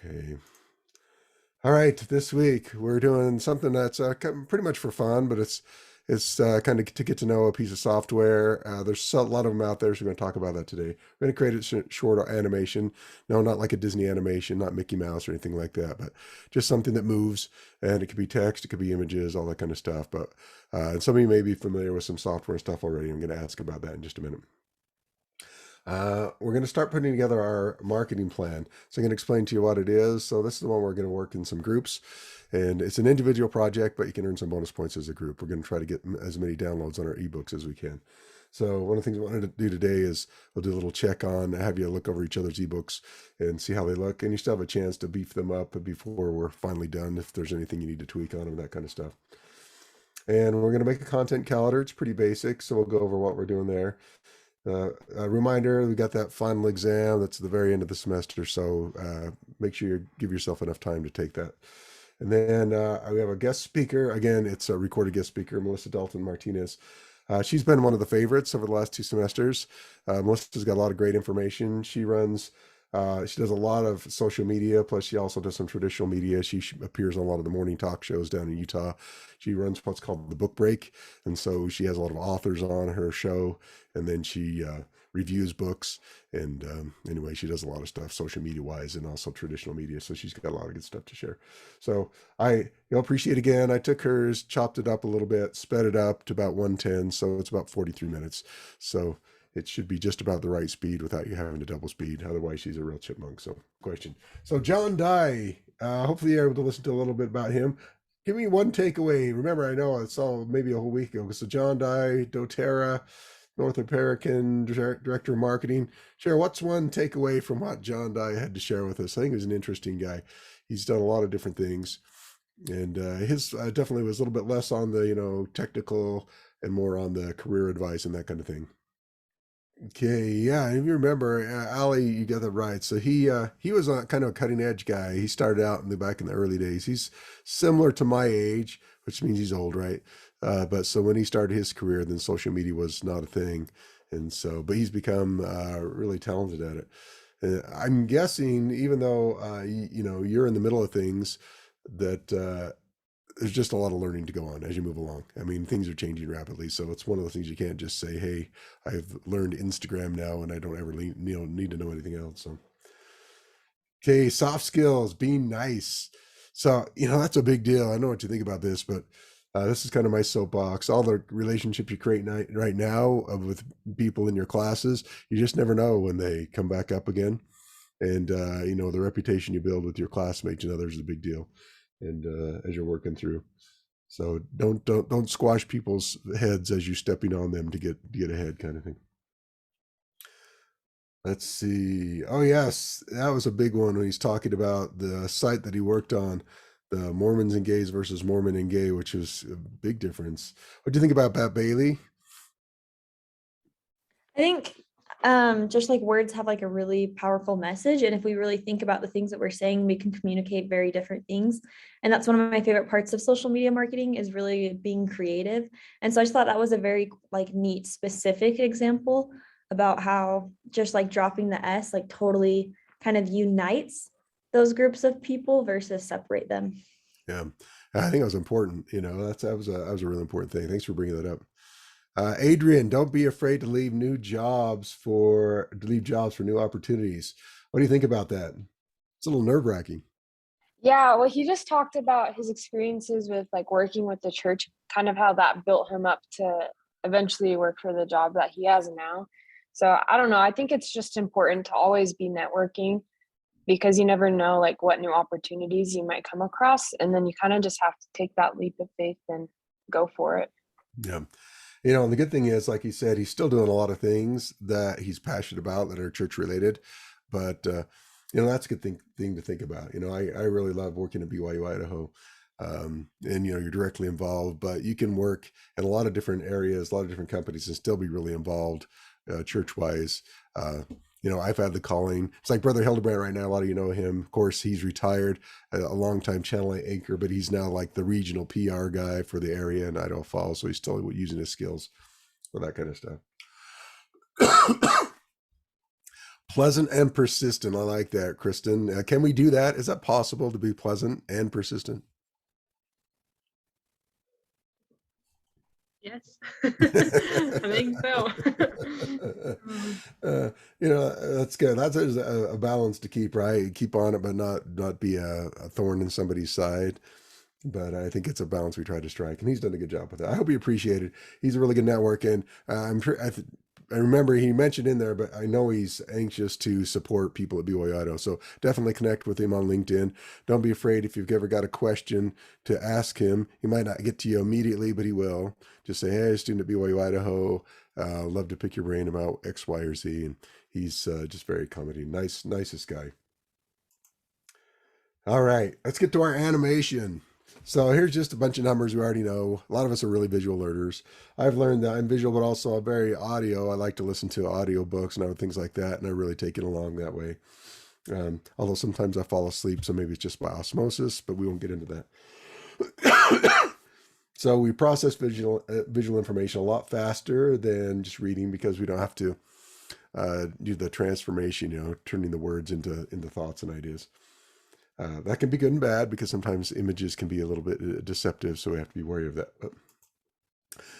Okay. All right. This week we're doing something that's pretty much for fun, but it's kind of to get to know a piece of software. There's a lot of them out there, so we're going to talk about that today. We're going to create a short animation. No, not like a Disney animation, not Mickey Mouse or anything like that, but just something that moves. And it could be text, it could be images, all that kind of stuff. But and some of you may be familiar with some software and stuff already. I'm going to ask about that in just a minute. We're going to start putting together our marketing plan. So I'm going to explain to you what it is. So this is the one we're going to work in some groups, and it's an individual project, but you can earn some bonus points as a group. We're going to try to get as many downloads on our ebooks as we can. So one of the things I wanted to do today is we'll do a little check on, have you look over each other's ebooks and see how they look, and you still have a chance to beef them up before we're finally done if there's anything you need to tweak on them, that kind of stuff. And we're going to make a content calendar. It's pretty basic, so we'll go over what we're doing there. A reminder, we got that final exam that's the very end of the semester, so make sure you give yourself enough time to take that. And then we have a guest speaker. Again, it's a recorded guest speaker, Melissa Dalton Martinez. She's been one of the favorites over the last 2 semesters. Melissa's got a lot of great information. She does a lot of social media, plus she also does some traditional media. She appears on a lot of the morning talk shows down in Utah. She runs what's called the Book Break, and so she has a lot of authors on her show, and then she reviews books. And anyway, she does a lot of stuff social media wise and also traditional media. So she's got a lot of good stuff to share. So you'll appreciate again. I took hers, chopped it up a little bit, sped it up to about 110, so it's about 43 minutes. So it should be just about the right speed without you having to double speed. Otherwise, she's a real chipmunk. So, question. So, John Dye, hopefully you're able to listen to a little bit about him. Give me one takeaway. Remember, I know it's all maybe a whole week ago. So, John Dye, doTERRA, North American Director of Marketing. Share what's one takeaway from what John Dye had to share with us. I think he's an interesting guy. He's done a lot of different things. And his definitely was a little bit less on the, technical and more on the career advice and that kind of thing. Okay, yeah, if you remember, Ali, you got that right. So he was a kind of a cutting edge guy. He started out back in the early days. He's similar to my age, which means he's old, right? But so when he started his career, then social media was not a thing, and so but he's become really talented at it. I'm guessing, even though you're in the middle of things, that there's just a lot of learning to go on as you move along. I mean, things are changing rapidly, so it's one of the things you can't just say, "Hey, I've learned Instagram now, and I don't ever need to know anything else." So, okay, soft skills, being nice. So, that's a big deal. I know what you think about this, but this is kind of my soapbox. All the relationships you create right now with people in your classes, you just never know when they come back up again. And the reputation you build with your classmates and others is a big deal. And as you're working through, so don't squash people's heads as you're stepping on them to get ahead, kind of thing. Let's see. Oh yes, that was a big one when he's talking about the site that he worked on, the Mormons and gays versus Mormon and gay, which is a big difference. What do you think about Pat Bailey? I think just like words have like a really powerful message. And if we really think about the things that we're saying, we can communicate very different things. And that's one of my favorite parts of social media marketing is really being creative. And so I just thought that was a very like neat, specific example about how just like dropping the S like totally kind of unites those groups of people versus separate them. Yeah, I think that was important. That was a really important thing. Thanks for bringing that up. Adrian, don't be afraid to leave jobs for new opportunities. What do you think about that? It's a little nerve wracking. Yeah, well, he just talked about his experiences with like working with the church, kind of how that built him up to eventually work for the job that he has now. So I don't know. I think it's just important to always be networking because you never know like what new opportunities you might come across. And then you kind of just have to take that leap of faith and go for it. Yeah. And the good thing is, like he said, he's still doing a lot of things that he's passionate about that are church related. But that's a good thing to think about. I really love working at BYU Idaho. And you're directly involved, but you can work in a lot of different areas, a lot of different companies, and still be really involved church wise. I've had the calling. It's like Brother Hildebrand right now. A lot of you know him. Of course, he's retired, a longtime channel anchor, but he's now like the regional PR guy for the area in Idaho Falls. So he's still using his skills for that kind of stuff. Pleasant and persistent. I like that, Kristen. Can we do that? Is that possible to be pleasant and persistent? Yes, I think so. That's good. That's a balance to keep, right? Keep on it, but not be a thorn in somebody's side. But I think it's a balance we try to strike, and he's done a good job with it. I hope you appreciate it. He's a really good network, and I'm sure I remember he mentioned in there, but I know he's anxious to support people at BYU Idaho. So definitely connect with him on LinkedIn. Don't be afraid if you've ever got a question to ask him. He might not get to you immediately, but he will. Just say, "Hey, student at BYU Idaho, love to pick your brain about X, Y, or Z." And he's just very accommodating. Nicest guy. All right, let's get to our animation. So here's just a bunch of numbers we already know. A lot of us are really visual learners. I've learned that I'm visual, but also very audio. I like to listen to audio books and other things like that, and I really take it along that way. Although sometimes I fall asleep, so maybe it's just by osmosis, but we won't get into that. So we process visual information a lot faster than just reading because we don't have to do the transformation, turning the words into thoughts and ideas. That can be good and bad because sometimes images can be a little bit deceptive, so we have to be wary of that.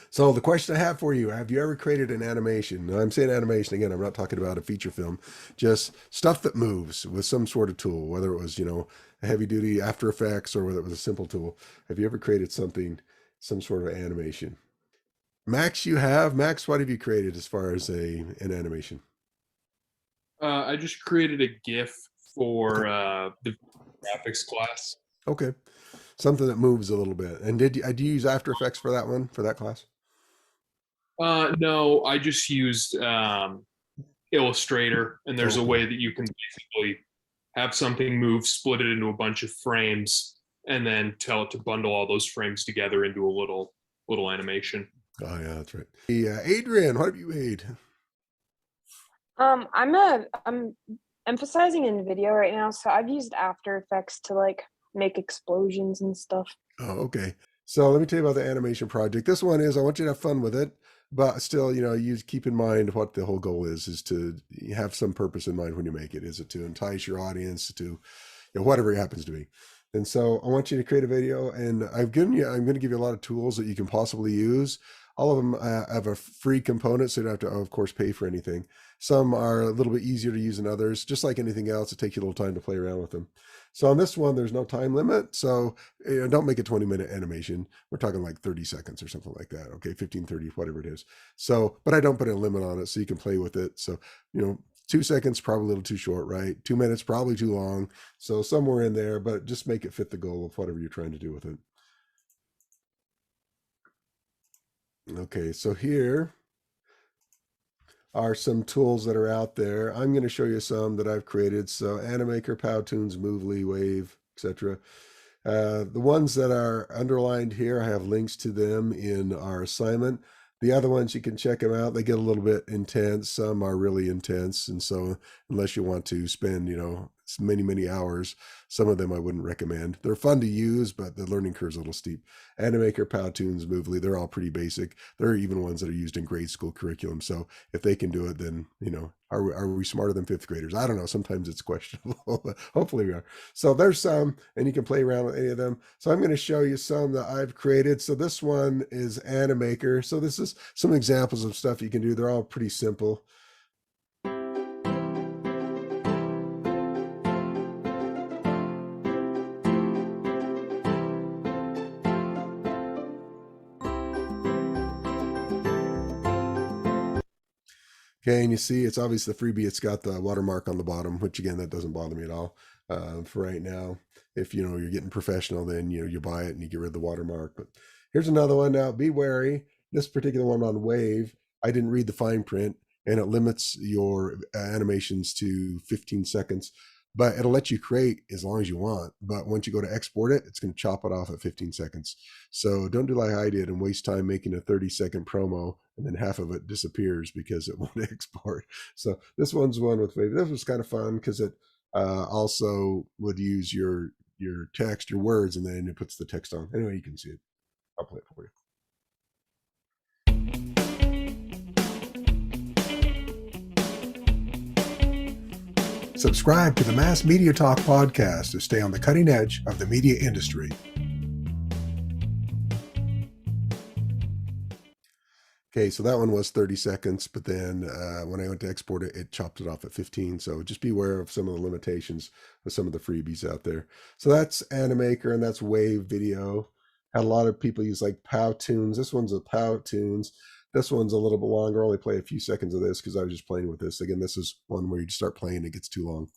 So the question I have for you, have you ever created an animation? Now, I'm saying animation again, I'm not talking about a feature film, just stuff that moves with some sort of tool, whether it was, a heavy duty After Effects or whether it was a simple tool. Have you ever created some sort of animation? Max, you have. Max, what have you created as far as an animation? I just created a GIF for Okay. the graphics class. Okay. Something that moves a little bit. And did you use After Effects for that one, for that class? No, I just used Illustrator, and there's a Okay. way that you can basically have something move, split it into a bunch of frames, and then tell it to bundle all those frames together into a little animation. Oh yeah, that's right. Hey, Adrian, what have you made? I'm emphasizing in video right now, so I've used After Effects to like make explosions and stuff. Oh, okay. So let me tell you about the animation project. This one is I want you to have fun with it, but still, you keep in mind what the whole goal is to have some purpose in mind when you make it. Is it to entice your audience to, whatever it happens to be. And so I want you to create a video, and I'm going to give you a lot of tools that you can possibly use. All of them have a free component, so you don't have to, of course, pay for anything. Some are a little bit easier to use than others. Just like anything else, it takes you a little time to play around with them. So on this one, there's no time limit. So don't make a 20-minute animation. We're talking like 30 seconds or something like that. Okay, 15, 30, whatever it is. So, but I don't put a limit on it so you can play with it. So, 2 seconds, probably a little too short, right? 2 minutes, probably too long. So somewhere in there, but just make it fit the goal of whatever you're trying to do with it. Okay, so here are some tools that are out there. I'm going to show you some that I've created. So Animaker, Powtoons, Movely, Wave, etc. The ones that are underlined here, I have links to them in our assignment. The other ones, you can check them out. They get a little bit intense. Some are really intense. And so unless you want to spend, many, many hours, some of them I wouldn't recommend. They're fun to use, but the learning curve is a little steep. Animaker, Powtoons, Movely, they're all pretty basic. There are even ones that are used in grade school curriculum. So if they can do it, then, are we smarter than fifth graders? I don't know. Sometimes it's questionable, but hopefully we are. So there's some, and you can play around with any of them. So I'm going to show you some that I've created. So this one is Animaker. So this is some examples of stuff you can do. They're all pretty simple. Okay, and you see it's obviously the freebie. It's got the watermark on the bottom, which again, that doesn't bother me at all for right now. If you're getting professional, then you buy it and you get rid of the watermark. But here's another one. Now, be wary. This particular one on Wave, I didn't read the fine print, and it limits your animations to 15 seconds. But it'll let you create as long as you want. But once you go to export it, it's going to chop it off at 15 seconds. So don't do like I did and waste time making a 30-second promo and then half of it disappears because it won't export. So this one's one with Wave. This was kind of fun because it also would use your text, your words, and then it puts the text on. Anyway, you can see it. I'll play it for you. Subscribe to the Mass Media Talk podcast to stay on the cutting edge of the media industry. Okay, so that one was 30 seconds, but then when I went to export it, it chopped it off at 15. So just be aware of some of the limitations of some of the freebies out there. So that's Animaker, and that's Wave Video. Had a lot of people use like Powtoons. This one's a Powtoons. This one's a little bit longer. I'll only play a few seconds of this because I was just playing with this. Again, this is one where you just start playing, it gets too long.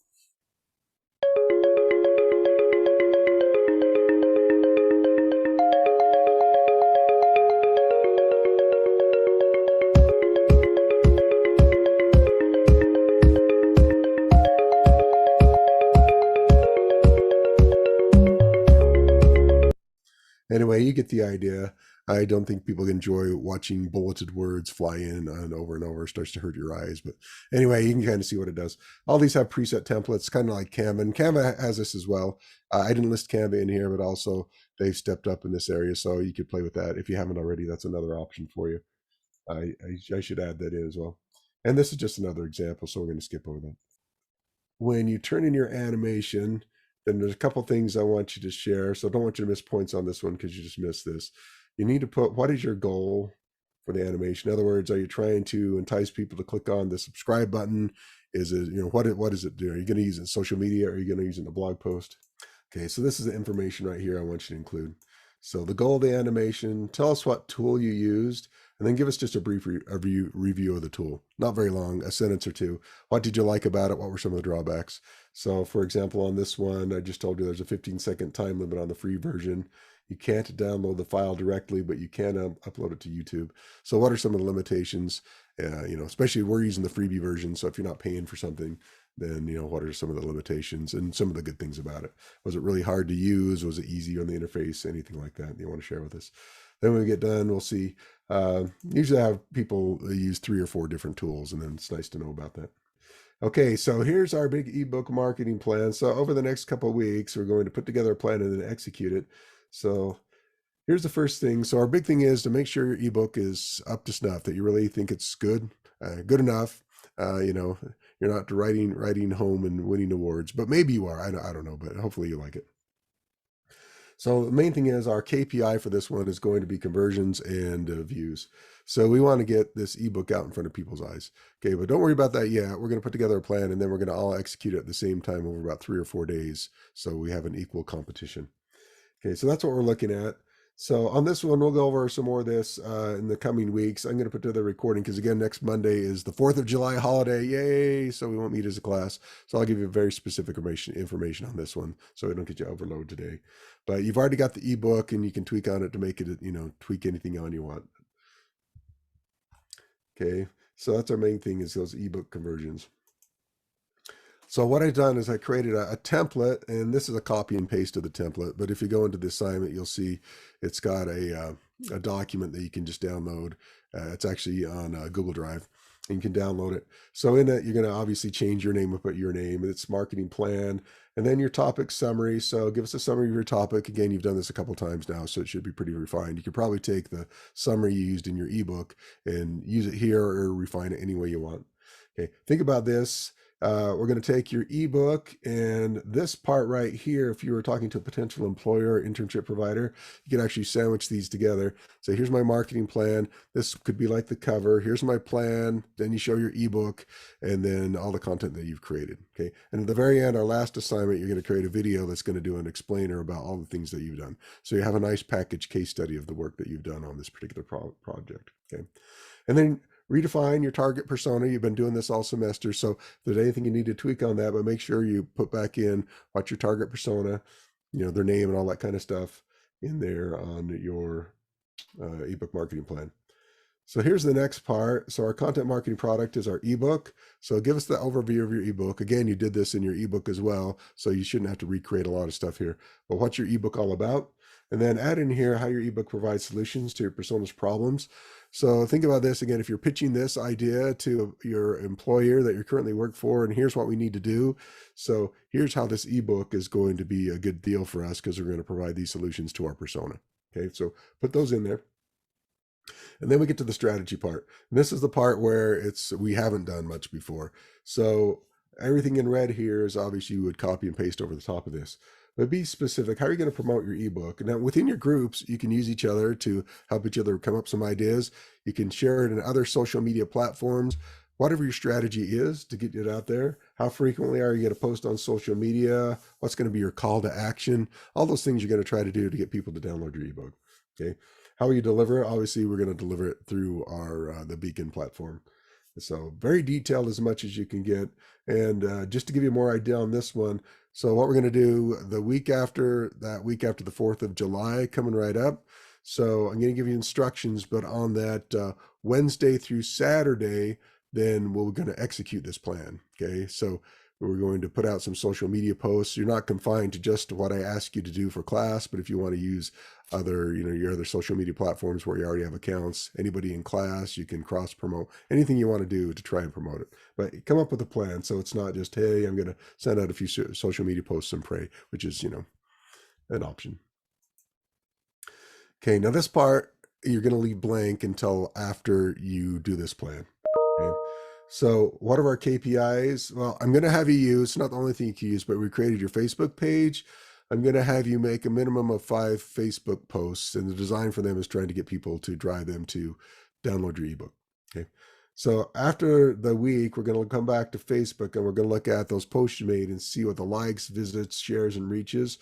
Anyway, you get the idea. I don't think people enjoy watching bulleted words fly in and over. It starts to hurt your eyes. But anyway, you can kind of see what it does. All these have preset templates, kind of like Canva. And Canva has this as well. I didn't list Canva in here, but also they've stepped up in this area. So you could play with that. If you haven't already, that's another option for you. I should add that in as well. And this is just another example, so we're going to skip over that. When you turn in your animation, then there's a couple things I want you to share. So I don't want you to miss points on this one because you just missed this. You need to put, what is your goal for the animation? In other words, are you trying to entice people to click on the subscribe button? Is it, what does it do? Are you going to use it in social media? Or are you going to use it in a blog post? Okay, so this is the information right here I want you to include. So the goal of the animation, tell us what tool you used, and then give us just a brief review of the tool. Not very long, a sentence or two. What did you like about it? What were some of the drawbacks? So for example, on this one, I just told you there's a 15-second time limit on the free version. You can't download the file directly, but you can upload it to YouTube. So what are some of the limitations? Especially we're using the freebie version. So if you're not paying for something, then, what are some of the limitations and some of the good things about it? Was it really hard to use? Was it easy on the interface? Anything like that you want to share with us? Then when we get done, we'll see. Usually I have people use 3 or 4 different tools, and then it's nice to know about that. Okay, so here's our big ebook marketing plan. So over the next couple of weeks, we're going to put together a plan and then execute it. So here's the first thing. So our big thing is to make sure your ebook is up to snuff, that you really think it's good enough. You're not writing home and winning awards, but maybe you are. I don't know, but hopefully you like it. So the main thing is our KPI for this one is going to be conversions and views. So we want to get this ebook out in front of people's eyes. Okay, but don't worry about that yet. We're going to put together a plan, and then we're going to all execute it at the same time over about 3 or 4 days. So we have an equal competition. Okay, so that's what we're looking at. So on this one, we'll go over some more of this in the coming weeks. I'm going to put together a recording because, again, next Monday is the 4th of July holiday. Yay! So we won't meet as a class. So I'll give you very specific information on this one so we don't get you overloaded today. But you've already got the ebook, and you can tweak on it to make it, tweak anything on you want. Okay, so that's our main thing, is those ebook conversions. So what I've done is I created a template, and this is a copy and paste of the template. But if you go into the assignment, you'll see it's got a document that you can just download. It's actually on Google Drive, and you can download it. So in it, you're going to obviously change your name and put your name, and it's marketing plan, and then your topic summary. So give us a summary of your topic. Again, you've done this a couple times now, so it should be pretty refined. You could probably take the summary you used in your ebook and use it here or refine it any way you want. Okay, think about this. We're going to take your ebook, and this part right here, if you were talking to a potential employer or internship provider, you can actually sandwich these together. So here's my marketing plan. This could be like the cover. Here's my plan. Then you show your ebook, and then all the content that you've created. Okay. And at the very end, our last assignment, you're going to create a video that's going to do an explainer about all the things that you've done. So you have a nice package case study of the work that you've done on this particular project. Okay. And then redefine your target persona. You've been doing this all semester. So if there's anything you need to tweak on that, but make sure you put back in what's your target persona, their name and all that kind of stuff in there on your ebook marketing plan. So here's the next part. So our content marketing product is our ebook. So give us the overview of your ebook. Again, you did this in your ebook as well, so you shouldn't have to recreate a lot of stuff here. But what's your ebook all about? And then add in here how your ebook provides solutions to your persona's problems. So think about this again. If you're pitching this idea to your employer that you currently work for, and here's what we need to do. So here's how this ebook is going to be a good deal for us because we're going to provide these solutions to our persona. Okay, so put those in there. And then we get to the strategy part. And this is the part where we haven't done much before. So everything in red here is obviously you would copy and paste over the top of this. But be specific. How are you going to promote your ebook? Now, within your groups, you can use each other to help each other come up with some ideas. You can share it in other social media platforms. Whatever your strategy is to get it out there, how frequently are you going to post on social media? What's going to be your call to action? All those things you're going to try to do to get people to download your ebook. Okay. How will you deliver it? Obviously, we're going to deliver it through our the Beacon platform. So very detailed as much as you can get. And just to give you more idea on this one, so what we're going to do the week after the 4th of July coming right up. So I'm going to give you instructions, but on that Wednesday through Saturday, then we're going to execute this plan. Okay. So we're going to put out some social media posts. You're not confined to just what I ask you to do for class, but if you want to use other, your other social media platforms where you already have accounts, anybody in class, you can cross promote anything you want to do to try and promote it. But come up with a plan. So it's not just, hey, I'm going to send out a few social media posts and pray, which is, an option. Okay. Now this part, you're going to leave blank until after you do this plan. Okay. So what are our KPIs? Well, I'm going to have you use, not the only thing you can use, but we created your Facebook page. I'm going to have you make a minimum of 5 Facebook posts, and the design for them is trying to get people to drive them to download your ebook. Okay. So after the week, we're going to come back to Facebook and we're going to look at those posts you made and see what the likes, visits, shares, and reaches.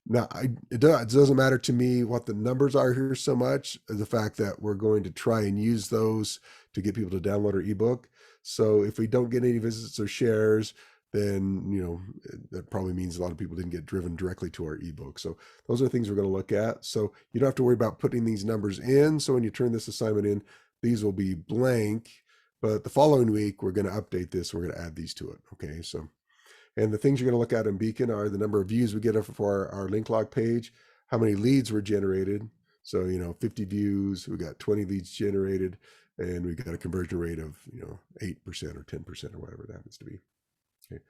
Now, it doesn't matter to me what the numbers are here so much as the fact that we're going to try and use those to get people to download our ebook. So if we don't get any visits or shares, then that probably means a lot of people didn't get driven directly to our ebook. So those are things we're going to look at. So you don't have to worry about putting these numbers in. So when you turn this assignment in, these will be blank. But the following week, we're going to update this. We're going to add these to it. Okay, so. And the things you're going to look at in Beacon are the number of views we get for our link log page, how many leads were generated. So, 50 views, we got 20 leads generated, and we got a conversion rate of, 8% or 10% or whatever it happens to be. Okay.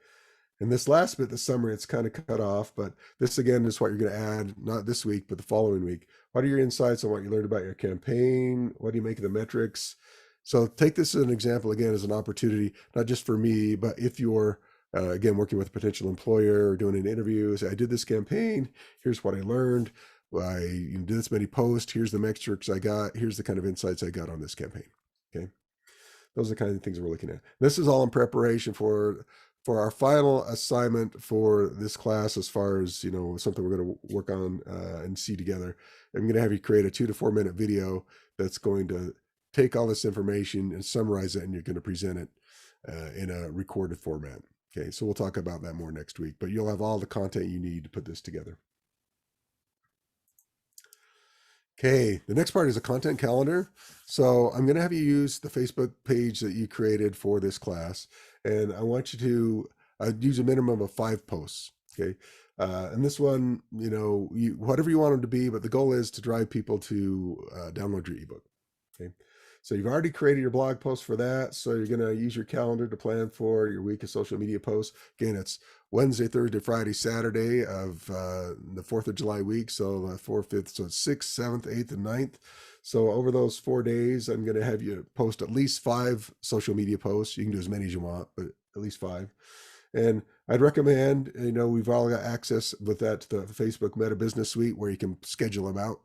And this last bit, the summary, it's kind of cut off, but this again is what you're going to add, not this week, but the following week. What are your insights on what you learned about your campaign? What do you make of the metrics? So take this as an example, again, as an opportunity, not just for me, but if you're again, working with a potential employer or doing an interview, say, I did this campaign. Here's what I learned. I did this many posts. Here's the metrics I got. Here's the kind of insights I got on this campaign. Okay. Those are the kind of things we're looking at. This is all in preparation for our final assignment for this class, as far as, something we're going to work on and see together. I'm going to have you create a 2 to 4 minute video that's going to take all this information and summarize it, and you're going to present it in a recorded format. Okay, so we'll talk about that more next week, but you'll have all the content you need to put this together. Okay, the next part is a content calendar. So I'm going to have you use the Facebook page that you created for this class, and I want you to use a minimum of 5 posts. Okay, and this one, whatever you want them to be, but the goal is to drive people to download your ebook. Okay. So you've already created your blog post for that. So you're going to use your calendar to plan for your week of social media posts. Again, it's Wednesday, Thursday, Friday, Saturday of the 4th of July week. So the 4th, 5th, so it's 6th, 7th, 8th, and 9th. So over those 4 days, I'm going to have you post at least 5 social media posts. You can do as many as you want, but at least 5. And I'd recommend, we've all got access with that to the Facebook Meta Business Suite where you can schedule them out.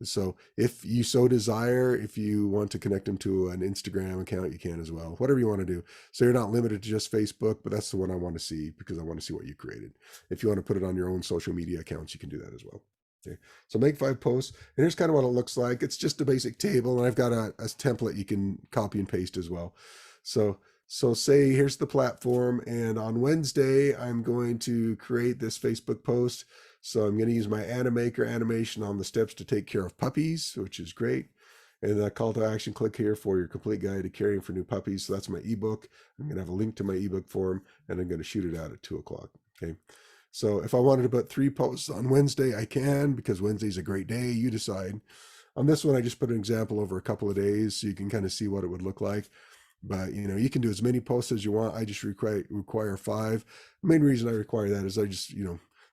So if you so desire, if you want to connect them to an Instagram account, you can as well, whatever you want to do. So you're not limited to just Facebook, but that's the one I want to see because I want to see what you created. If you want to put it on your own social media accounts, you can do that as well. Okay. So make 5 posts, and here's kind of what it looks like. It's just a basic table, and I've got a template you can copy and paste as well. So say here's the platform, and on Wednesday, I'm going to create this Facebook post. So I'm going to use my Animaker animation on the steps to take care of puppies, which is great. And the call to action, click here for your complete guide to caring for new puppies. So that's my ebook. I'm going to have a link to my ebook form, and I'm going to shoot it out at 2 o'clock. Okay. So if I wanted to put 3 posts on Wednesday, I can, because Wednesday's a great day. You decide. On this one, I just put an example over a couple of days so you can kind of see what it would look like. But, you can do as many posts as you want. I just require 5. The main reason I require that is I just,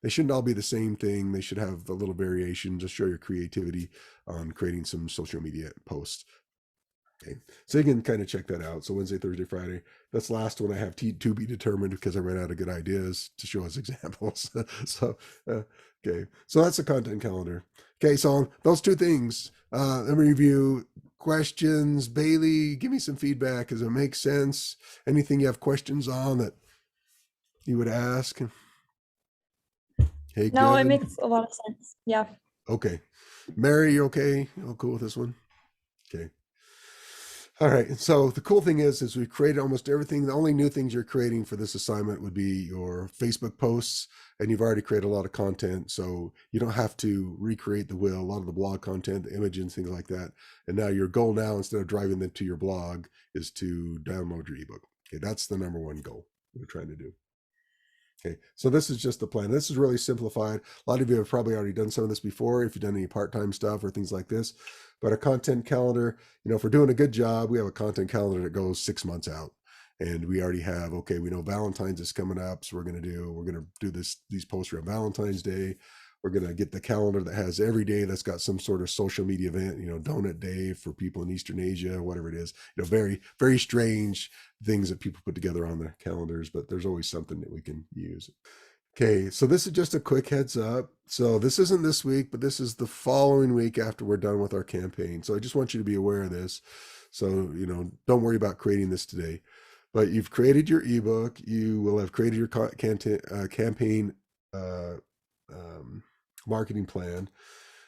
they shouldn't all be the same thing. They should have a little variation to show your creativity on creating some social media posts. Okay. So you can kind of check that out. So Wednesday, Thursday, Friday. That's the last one I have to be determined because I ran out of good ideas to show as examples. So, okay. So that's the content calendar. Okay. So those two things, let me review questions. Bailey, give me some feedback. Does it make sense? Anything you have questions on that you would ask? Hey, No, it good. makes a lot of sense. Yeah. Okay. Mary, you okay? You all cool with this one? Okay. All right. So the cool thing is we've created almost everything. The only new things you're creating for this assignment would be your Facebook posts, and you've already created a lot of content. So you don't have to recreate the wheel, a lot of the blog content, the images, things like that. And now your goal now, instead of driving them to your blog, is to download your ebook. Okay. That's the number one goal we're trying to do. Okay, so this is just the plan. This is really simplified. A lot of you have probably already done some of this before if you've done any part-time stuff or things like this. But a content calendar, if we're doing a good job, we have a content calendar that goes 6 months out. And we already have, okay, we know Valentine's is coming up, so we're gonna do these posts around Valentine's Day. We're gonna get the calendar that has every day that's got some sort of social media event, donut day for people in Eastern Asia, whatever it is. Very, very strange things that people put together on their calendars, but there's always something that we can use. Okay, so this is just a quick heads up. So this isn't this week, but this is the following week after we're done with our campaign. So I just want you to be aware of this. So, don't worry about creating this today. But you've created your ebook. You will have created your campaign uh, um, marketing plan.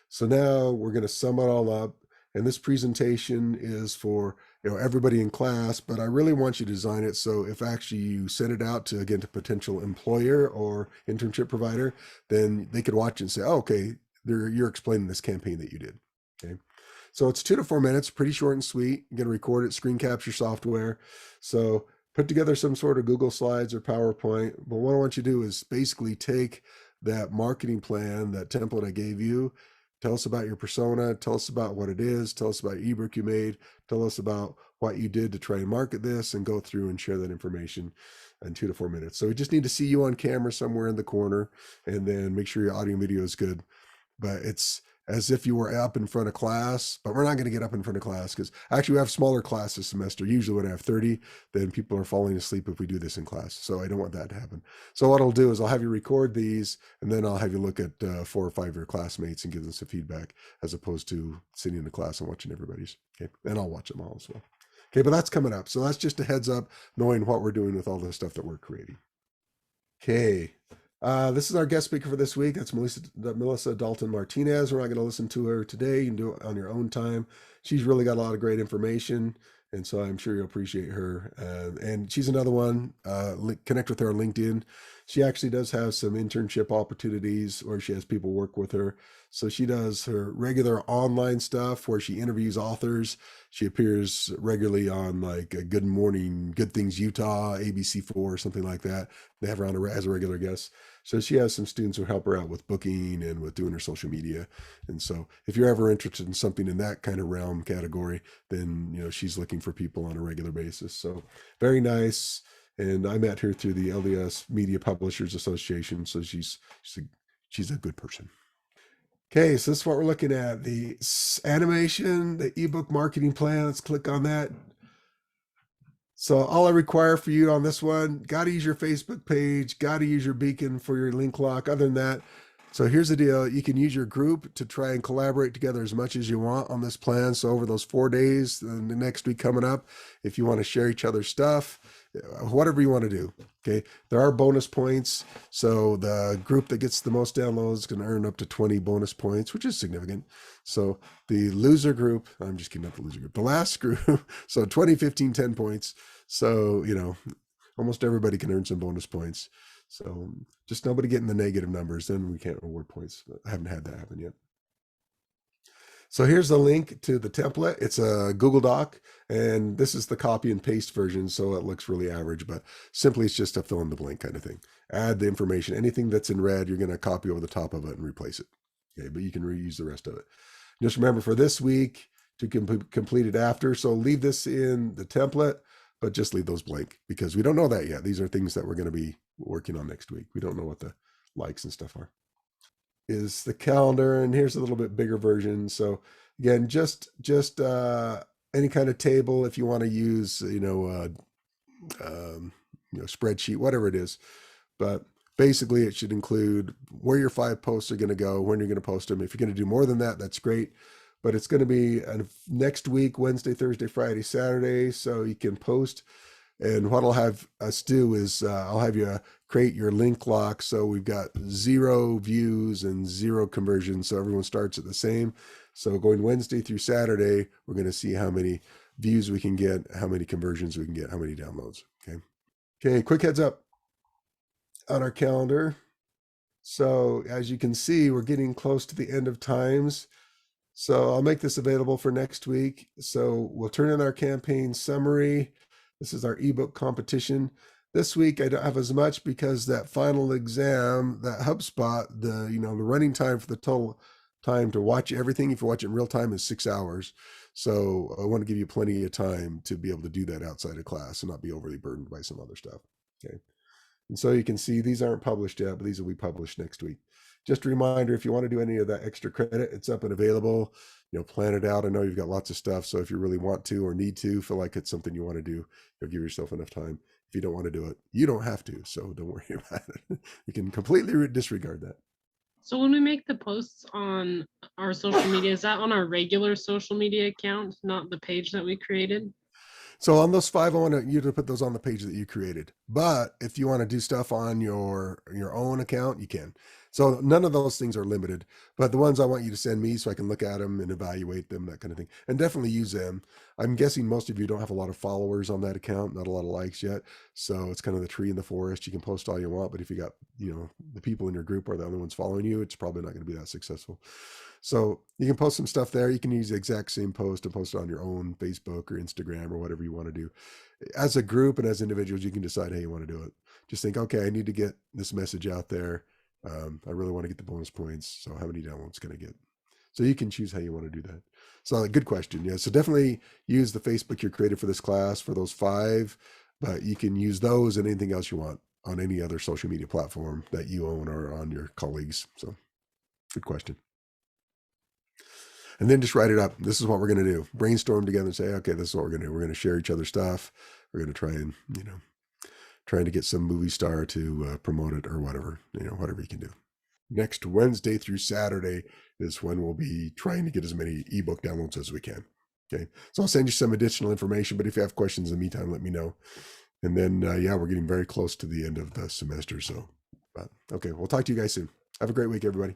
So now we're going to sum it all up. And this presentation is for everybody in class, but I really want you to design it so if actually you send it out to, again, to potential employer or internship provider, then they could watch it and say, oh, okay, you're explaining this campaign that you did. Okay. So it's 2 to 4 minutes, pretty short and sweet. You're going to record it, screen capture software. So put together some sort of Google Slides or PowerPoint. But what I want you to do is basically take that marketing plan, that template I gave you. Tell us about your persona. Tell us about what it is. Tell us about your ebook you made. Tell us about what you did to try and market this, and go through and share that information in 2 to 4 minutes. So we just need to see you on camera somewhere in the corner, and then make sure your audio and video is good. But it's as if you were up in front of class, but we're not going to get up in front of class because actually we have smaller class this semester. Usually when I have 30, then people are falling asleep if we do this in class. So I don't want that to happen. So what I'll do is I'll have you record these, and then I'll have you look at 4 or 5 of your classmates and give them some feedback, as opposed to sitting in the class and watching everybody's. Okay. And I'll watch them all as well. Okay. But that's coming up. So that's just a heads up, knowing what we're doing with all the stuff that we're creating. Okay. This is our guest speaker for this week. That's Melissa Dalton Martinez. We're not going to listen to her today. You can do it on your own time. She's really got a lot of great information, and so I'm sure you'll appreciate her. And she's another one. Connect with her on LinkedIn. She actually does have some internship opportunities where she has people work with her. So she does her regular online stuff where she interviews authors. She appears regularly on like Good Morning, Good Things Utah, ABC4, something like that. They have her on as a regular guest. So she has some students who help her out with booking and with doing her social media. And so if you're ever interested in something in that kind of realm category, then she's looking for people on a regular basis. So very nice. And I met her through the LDS Media Publishers Association. So she's a good person. Okay, so this is what we're looking at. The animation, the ebook marketing plan. Let's click on that. So all I require for you on this one, got to use your Facebook page, got to use your beacon for your link lock. Other than that, so here's the deal. You can use your group to try and collaborate together as much as you want on this plan. So over those 4 days and the next week coming up, if you want to share each other's stuff, whatever you want to do. Okay. There are bonus points. So the group that gets the most downloads can earn up to 20 bonus points, which is significant. So the loser group, I'm just kidding, not the loser group, the last group. So 20, 15, 10 points. So, almost everybody can earn some bonus points. So just nobody getting the negative numbers, then we can't award points. I haven't had that happen yet. So here's the link to the template. It's a Google Doc, and this is the copy and paste version, so it looks really average, but simply it's just a fill in the blank kind of thing. Add the information. Anything that's in red, you're going to copy over the top of it and replace it. Okay, but you can reuse the rest of it. Just remember for this week to complete it after. So leave this in the template, but just leave those blank because we don't know that yet. These are things that we're going to be working on next week. We don't know what the likes and stuff are. Is the calendar, and here's a little bit bigger version. So again, just any kind of table if you want to use, spreadsheet, whatever it is. But basically, it should include where your 5 posts are going to go, when you're going to post them. If you're going to do more than that, that's great. But it's going to be next week, Wednesday, Thursday, Friday, Saturday. So you can post. And what I'll have us do is I'll have you create your link lock. So we've got 0 views and 0 conversions. So everyone starts at the same. So going Wednesday through Saturday, we're going to see how many views we can get, how many conversions we can get, how many downloads. Okay. Okay. Quick heads up on our calendar. So as you can see, we're getting close to the end of times. So I'll make this available for next week. So we'll turn in our campaign summary. This is our ebook competition. This week I don't have as much because that final exam, that HubSpot, the running time for the total time to watch everything, if you watch it in real time, is 6 hours. So I want to give you plenty of time to be able to do that outside of class and not be overly burdened by some other stuff. Okay. And so you can see these aren't published yet, but these will be published next week. Just a reminder, if you want to do any of that extra credit, it's up and available. Plan it out. I know you've got lots of stuff. So if you really want to or need to, feel like it's something you want to do, you'll give yourself enough time. If you don't want to do it, you don't have to. So don't worry about it. You can completely disregard that. So when we make the posts on our social media, is that on our regular social media account, not the page that we created? So on those 5, I want you to put those on the page that you created. But if you want to do stuff on your own account, you can. So none of those things are limited, but the ones I want you to send me so I can look at them and evaluate them, that kind of thing, and definitely use them. I'm guessing most of you don't have a lot of followers on that account, not a lot of likes yet. So it's kind of the tree in the forest. You can post all you want, but if you got, the people in your group are the only ones following you, it's probably not going to be that successful. So you can post some stuff there. You can use the exact same post and post it on your own Facebook or Instagram or whatever you want to do. As a group and as individuals, you can decide how you want to do it. Just think, okay, I need to get this message out there. I really want to get the bonus points. So how many downloads can I get? So you can choose how you want to do that. So good question. Yeah. So definitely use the Facebook you created for this class for those 5, but you can use those and anything else you want on any other social media platform that you own or on your colleagues. So good question. And then just write it up. This is what we're going to do. Brainstorm together and say, okay, this is what we're going to do. We're going to share each other's stuff. We're going to try and, trying to get some movie star to promote it or whatever, whatever you can do. Next Wednesday through Saturday is when we'll be trying to get as many ebook downloads as we can. Okay. So I'll send you some additional information, but if you have questions in the meantime, let me know. And then, we're getting very close to the end of the semester. So, okay, we'll talk to you guys soon. Have a great week, everybody.